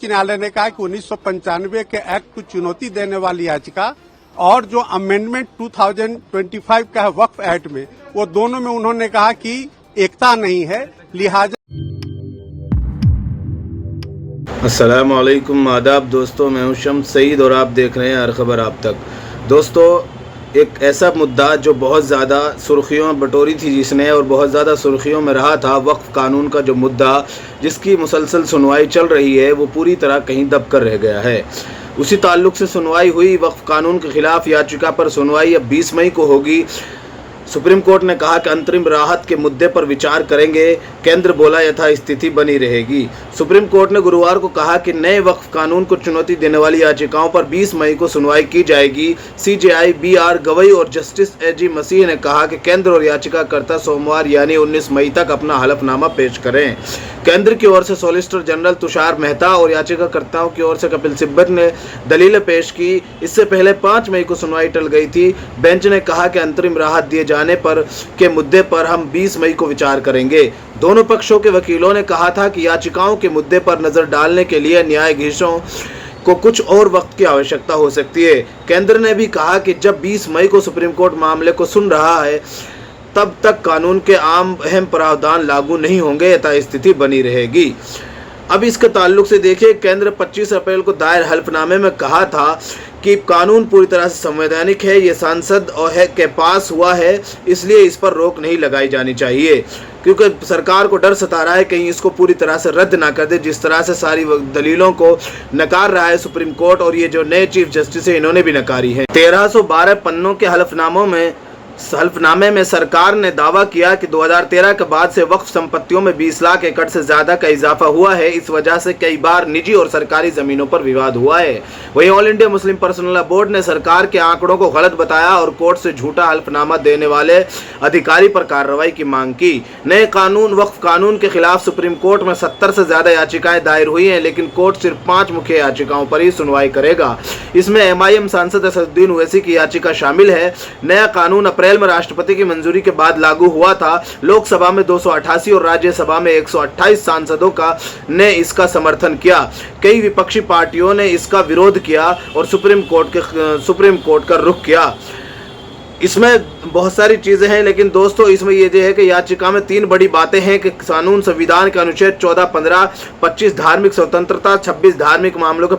न्यायालय ने कहा कि 1995 के एक्ट को चुनौती देने वाली याचिका और जो अमेंडमेंट 2025 का है वक्फ एक्ट में, वो दोनों में उन्होंने कहा कि एकता नहीं है, लिहाजा। अस्सलाम वालेकुम, आदाब दोस्तों, मैं हूं शम्स सईद और आप देख रहे हैं हर खबर आप तक। दोस्तों, एक ऐसा मुद्दा जो बहुत ज़्यादा सुर्खियों में बटोरी थी जिसने, और बहुत ज़्यादा सुर्खियों में रहा था, वक्फ कानून का जो मुद्दा जिसकी मुसलसल सुनवाई चल रही है, वो पूरी तरह कहीं दब कर रह गया है। उसी ताल्लुक़ से सुनवाई हुई। वक्फ कानून के खिलाफ याचिका पर सुनवाई अब 20 मई को होगी। सुप्रीम कोर्ट ने कहा कि अंतरिम राहत के मुद्दे पर विचार करेंगे, केंद्र बोला यथास्थिति बनी रहेगी। सुप्रीम कोर्ट ने गुरुवार को कहा कि नए वक्फ कानून को चुनौती देने वाली याचिकाओं पर 20 मई को सुनवाई की जाएगी। सीजेआई BR गवई और जस्टिस AG मसीह ने कहा कि केंद्र और याचिकाकर्ता सोमवार यानी 19 मई तक अपना हलफनामा पेश करें। केंद्र की ओर से सॉलिसिटर जनरल तुषार मेहता और याचिकाकर्ताओं की ओर से कपिल सिब्बल ने दलीलें पेश की। इससे पहले 5 मई को सुनवाई टल गई थी। बेंच ने कहा कि अंतरिम राहत दिए जाने पर के मुद्दे पर हम 20 मई को विचार करेंगे। दोनों पक्षों के वकीलों ने कहा था कि याचिकाओं के मुद्दे पर नजर डालने के लिए न्यायाधीशों को कुछ और वक्त की आवश्यकता हो सकती है। केंद्र ने भी कहा कि जब 20 मई को सुप्रीम कोर्ट मामले को सुन रहा है, तब तक कानून के आम अहम प्रावधान लागू नहीं होंगे, यथास्थिति बनी रहेगी। अब इसके ताल्लुक से देखिए, केंद्र 25 अप्रैल को दायर हल्फनामे में कहा था कि कानून पूरी तरह से संवैधानिक है, ये सांसद और के पास हुआ है, इसलिए इस पर रोक नहीं लगाई जानी चाहिए, क्योंकि सरकार को डर सता रहा है कहीं इसको पूरी तरह से रद्द ना कर दे, जिस तरह से सारी दलीलों को नकार रहा है सुप्रीम कोर्ट। और ये जो नए चीफ जस्टिस है, इन्होंने भी नकारी है। 1312 पन्नों के हल्फनामे में सरकार ने दावा किया कि 2013 के बाद से वक्फ संपत्तियों में 20 लाख एकड़ से ज्यादा का इजाफा हुआ है। इस वजह से कई बार निजी और सरकारी जमीनों पर विवाद हुआ है। वहीं all India Muslim personal law board ने सरकार के आंकड़ों को गलत बताया और कोर्ट से झूठा हल्फनामा देने वाले अधिकारी पर कार्रवाई की मांग की। नए कानून वक्फ कानून के खिलाफ सुप्रीम कोर्ट में 70 से ज्यादा याचिकाएं दायर हुई हैं, लेकिन कोर्ट सिर्फ 5 मुख्य याचिकाओं पर ही सुनवाई करेगा। इसमें MIM सांसद असदुद्दीन ओवैसी की याचिका शामिल है। नया कानून अप्रैल में राष्ट्रपति की मंजूरी के बाद लागू हुआ था। लोकसभा में 288 और राज्यसभा में 128 सांसदों ने इसका समर्थन किया। कई विपक्षी पार्टियों ने इसका विरोध किया और सुप्रीम कोर्ट का रुख किया। इसमें बहुत सारी चीजें हैं, लेकिन दोस्तों इसमें ये जो है कि याचिका में 3 बड़ी बातें हैं कि कानून संविधान के अनुच्छेद 14, 15, 25 धार्मिक स्वतंत्रता, 26 धार्मिक मामलों के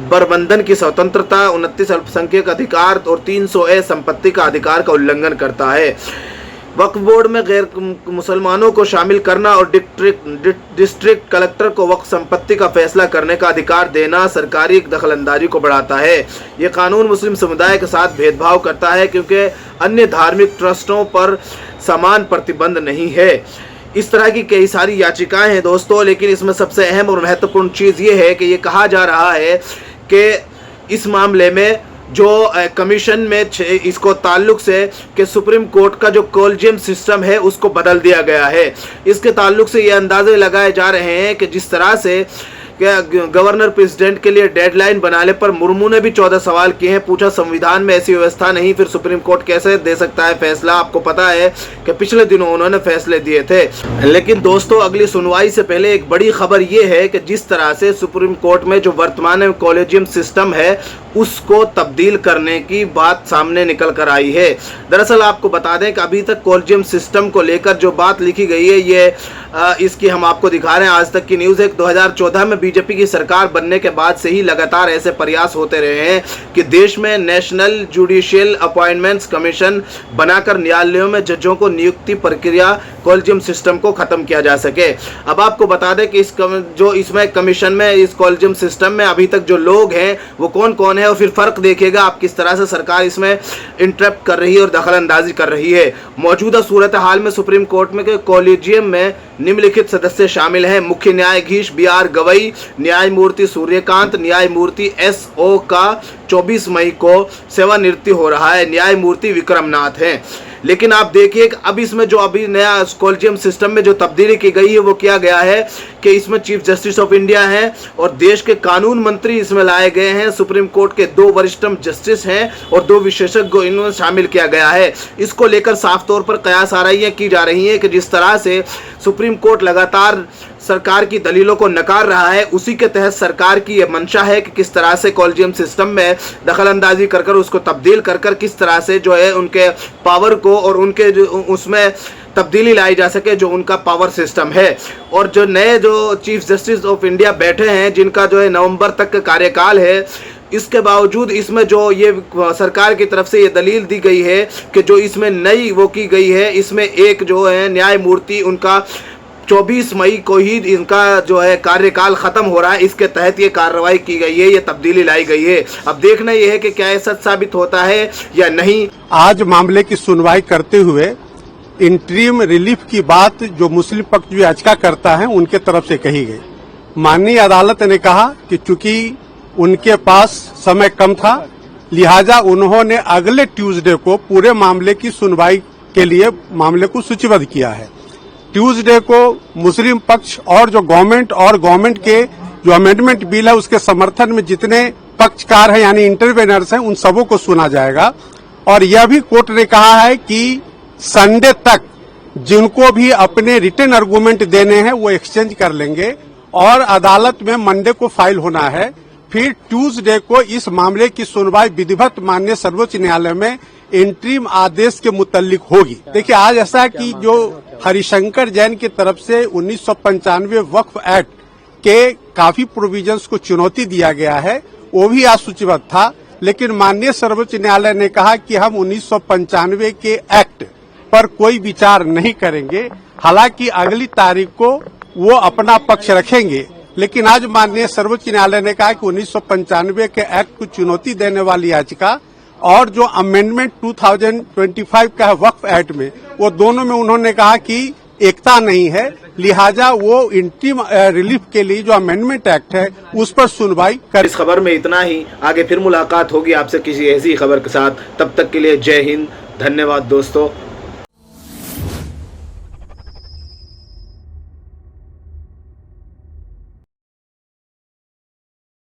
प्रबंधन की स्वतंत्रता, 29 अल्पसंख्यक अधिकार और 300A संपत्ति का अधिकार का उल्लंघन करता है। वक्फ बोर्ड में गैर मुसलमानों को शामिल करना और डिस्ट्रिक्ट कलेक्टर को वक्फ संपत्ति का फैसला करने का अधिकार देना सरकारी दखलंदाजी को बढ़ाता है। ये कानून मुस्लिम समुदाय के साथ भेदभाव करता है, क्योंकि अन्य धार्मिक ट्रस्टों पर समान प्रतिबंध नहीं है। इस तरह की कई सारी याचिकाएं हैं दोस्तों, लेकिन इसमें सबसे अहम और महत्वपूर्ण चीज़ ये है कि ये कहा जा रहा है कि इस मामले में जो कमीशन में इसको ताल्लुक से कि सुप्रीम कोर्ट का जो कॉलेजियम सिस्टम है उसको बदल दिया गया है। इसके ताल्लुक से ये अंदाजे लगाए जा रहे हैं कि जिस तरह से गवर्नर प्रेसिडेंट के लिए डेडलाइन बनाने पर मुर्मू ने भी 14 सवाल किए हैं। पूछा, संविधान में ऐसी व्यवस्था नहीं, फिर सुप्रीम कोर्ट कैसे दे सकता है फैसला? आपको पता है कि पिछले दिनों उन्होंने फैसले दिए थे। लेकिन दोस्तों, अगली सुनवाई से पहले एक बड़ी खबर यह है कि जिस तरह से सुप्रीम कोर्ट में जो वर्तमान में कॉलेजियम सिस्टम है उसको तब्दील करने की बात सामने निकल कर आई है। दरअसल आपको बता दें कि अभी तक कॉलेजियम सिस्टम को लेकर जो बात लिखी गई है, ये इसकी हम आपको दिखा रहे हैं। आज तक की न्यूज़ है। 2014 में बीजेपी की सरकार बनने के बाद से ही लगातार ऐसे प्रयास होते रहे हैं कि देश में नेशनल जुडिशियल अपॉइंटमेंट्स कमीशन बनाकर न्यायालयों में जजों को नियुक्ति प्रक्रिया कॉलेजियम सिस्टम को खत्म किया जा सके। अब आपको बता दें कि इसमें कमीशन में, इस कॉलेजियम सिस्टम में अभी तक जो लोग हैं वो कौन कौन है, और फिर फर्क देखेगा आप किस तरह से सरकार इसमें इंटरप्ट कर रही है और दखलंदाजी कर रही है। मौजूदा सूरत हाल में सुप्रीम कोर्ट में कॉलेजियम में निम्नलिखित सदस्य शामिल हैं: मुख्य न्यायाधीश BR गवई, न्यायमूर्ति सूर्यकांत, न्यायमूर्ति SO का 24 मई को सेवानिवृत्ति हो रहा है, न्यायमूर्ति विक्रमनाथ हैं। लेकिन आप देखिए कि अब इसमें जो अभी नया कॉलेजियम सिस्टम में जो तब्दीली की गई है वो किया गया है कि इसमें चीफ जस्टिस ऑफ इंडिया है और देश के कानून मंत्री इसमें लाए गए हैं, सुप्रीम कोर्ट के 2 वरिष्ठतम जस्टिस हैं और 2 विशेषज्ञ इन्होंने शामिल किया गया है। इसको लेकर साफ तौर पर कयास आराइयां की जा रही हैं कि जिस तरह से सुप्रीम कोर्ट लगातार सरकार की दलीलों को नकार रहा है, उसी के तहत सरकार की यह मंशा है कि किस तरह से कॉलेजियम सिस्टम में दखल अंदाजी कर कर उसको तब्दील कर कर किस तरह से जो है उनके पावर को और उनके जो उसमें तब्दीली लाई जा सके जो उनका पावर सिस्टम है। और जो नए जो चीफ जस्टिस ऑफ इंडिया बैठे हैं, जिनका जो है नवंबर तक का कार्यकाल है, इसके बावजूद इसमें जो ये सरकार की तरफ से ये दलील दी गई है कि जो इसमें नई वो की गई है, इसमें एक जो है न्यायमूर्ति उनका 24 मई को ही इनका जो है कार्यकाल खत्म हो रहा है, इसके तहत ये कार्रवाई की गई है, ये तब्दीली लाई गई है। अब देखना ये है कि क्या ये सच साबित होता है या नहीं। आज मामले की सुनवाई करते हुए इंटरिम रिलीफ की बात जो मुस्लिम पक्ष जो याचिका करता है उनके तरफ से कही गई। माननीय अदालत ने कहा कि चूंकि उनके पास समय कम था, लिहाजा उन्होंने अगले ट्यूसडे को पूरे मामले की सुनवाई के लिए मामले को सूचीबद्ध किया है। ट्यूसडे को मुस्लिम पक्ष और जो गवर्नमेंट के जो अमेंडमेंट बिल है उसके समर्थन में जितने पक्षकार हैं यानी इंटरवेनर्स हैं उन सबों को सुना जाएगा। और यह भी कोर्ट ने कहा है कि संडे तक जिनको भी अपने रिटन आर्गूमेंट देने हैं वो एक्सचेंज कर लेंगे और अदालत में मंडे को फाइल होना है। फिर ट्यूसडे को इस मामले की सुनवाई विधिवत माननीय सर्वोच्च न्यायालय में इंटरिम आदेश के मुतालिक होगी। देखिए, आज ऐसा है कि जो हरिशंकर जैन की तरफ से 1995 वक्फ एक्ट के काफी प्रोविजंस को चुनौती दिया गया है, वो भी आज सूचीबद्ध था, लेकिन माननीय सर्वोच्च न्यायालय ने कहा कि हम 1995 के एक्ट पर कोई विचार नहीं करेंगे। हालांकि अगली तारीख को वो अपना पक्ष रखेंगे, लेकिन आज माननीय सर्वोच्च न्यायालय ने कहा कि 1995 के एक्ट को चुनौती देने वाली याचिका और जो अमेंडमेंट 2025 का है वक्फ एक्ट में, वो दोनों में उन्होंने कहा कि एकता नहीं है, लिहाजा वो इंटरिम रिलीफ के लिए जो अमेंडमेंट एक्ट है उस पर सुनवाई कर। इस खबर में इतना ही। आगे फिर मुलाकात होगी आपसे किसी ऐसी खबर के साथ। तब तक के लिए जय हिंद, धन्यवाद दोस्तों।